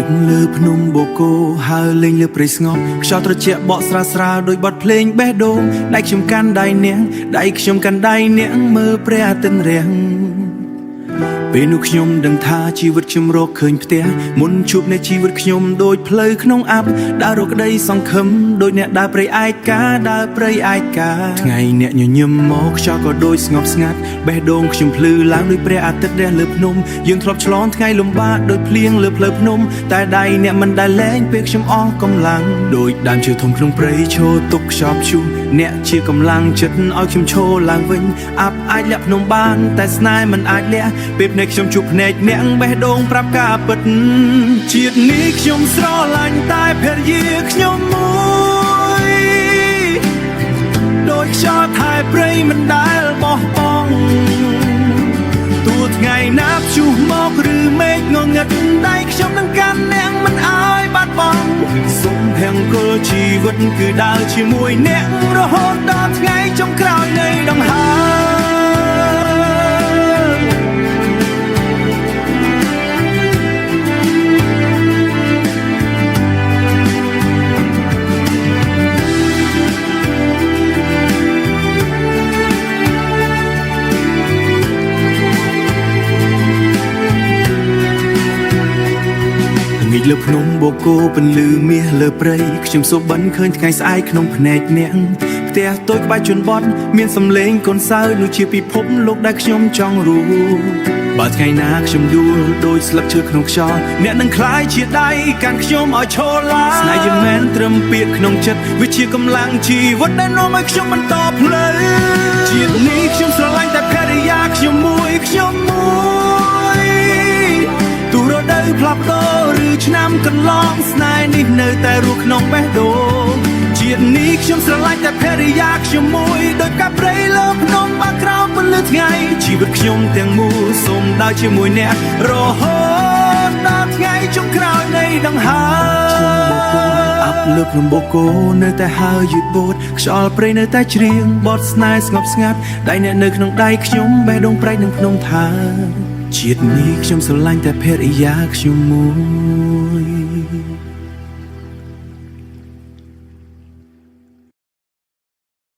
ព្រឹកលើភ្នំបូកូហើរលេងលើព្រៃស្ងប់ខ្យល់ត្រជាក់បក់ស្រាលស្រាលដោយបទភ្លេងបេះដូងដៃខ្ញុំកាន់ដៃនាងដៃខ្ញុំកាន់ដៃនាងមើលព្រះអាទិត្យរះពេលនោះខ្ញុំដឹងថាជីវិតខ្ញុំរកឃើញផ្ទះមុនជួបនៃជីវិតខ្ញុំដូចផ្លូវក្នុងអាប់ដើររកក្តីសង្ឃឹមដូចអ្នកដើរព្រៃឯកាដើរព្រៃឯកាថ្ងៃអ្នកញញឹមមកខ្យល់ក៏ដូចស្ងប់ស្ងាត់បេះដូងខ្ញុំភ្លឺឡើងដោយព្រះអាទិត្យរះលើភ្នំយើងធ្លាប់ឆ្លងថ្ងៃលំបាកដោយភ្លៀងលើផ្លូវភ្នំតែដៃអ្នកមិនដែលលែងពេលខ្ញុំអស់កម្លាំងដូចដើមឈើធំក្នុងព្រៃឈរទុកខ្យល់ព្យុះអ្នកជាកម្លាំងចិត្តឲ្យខ្ញុំឈរឡើងវិញអាប់អាចលាក់ភ្នំបានតែស្នេហ៍មិនអាចលាក់ពេលភ្នែកខ្ញុំជួបភ្នែកអ្នកបេះដូងប្រាប់ការពិតជាតិនេះខ្ញុំស្រឡាញ់តែភរិយាខ្ញុំមួយដូចខ្យល់ថែព្រៃមិនដែលបោះបង់ទោះថ្ងៃណាព្យុះមកឬមេឃងងឹតដៃខ្ញុំនឹងកាន់អ្នកមិនឲ្យបាត់បង់សុំភាំងគល់ជីវិតគឺដើរជាមួយអ្នករហូតដល់ថ្ងៃចុងក្រោយនៃដង្ហើងាយលើភ្នំបូកូពន្លឺមាសលើព្រៃខ្ញុំសូបិនឃើញថ្ងៃស្អែកក្នុងភ្នែកអ្នកផ្ទះតូចក្បែរជន់បត់មានសំឡេងកូនសើនោះជាពិភពលោកដែលខ្ញុំចង់រស់បើថ្ងៃណាខ្ញុំដួលដូចស្លឹកឈើក្នុងខ្យល់អ្នកនឹងក្លាយជាដៃកាន់ខ្ញុំឲ្យឈរឡើងស្នេហ៍យើងមិនត្រឹមពាក្យក្នុងចិត្តវាជាកម្លាំងជីវិតដែលនាំឲ្យខ្ញុំបន្តផ្លូវជាតិនេះខ្ញុំស្រឡាញ់តែភរិយាខ្ញុំមួយទោះរដូវផ្លាស់ប្ដូរឬឆ្នាំកន្លងស្នេហ៍នេះនៅតែរស់ក្នុងបេះដូងជាតិនេះខ្ញុំស្រឡាញ់តែភរិយាខ្ញុំមួយដោយកាប់ព្រៃលើភ្នំបាក្រោមពន្លឺថ្ងៃជីវិតខ្ញុំទាំងមូលសូមដើរជាមួយអ្នករហូតដល់ថ្ងៃចុងក្រោយនៃដង្ហើមអាប់លើភ្នំបូកូនៅតែហើរយឺតបូតខ្យល់ព្រៃនៅតែច្រៀងបទស្នេហ៍ស្ងប់ស្ងាត់ដៃអ្នកនៅក្នុងដៃខ្ញុំបេះដូងប្រែកនឹងភ្នំថាជាតិនេះខ្ញុំស្រឡាញ់តែភរិយាខ្ញុំមួយ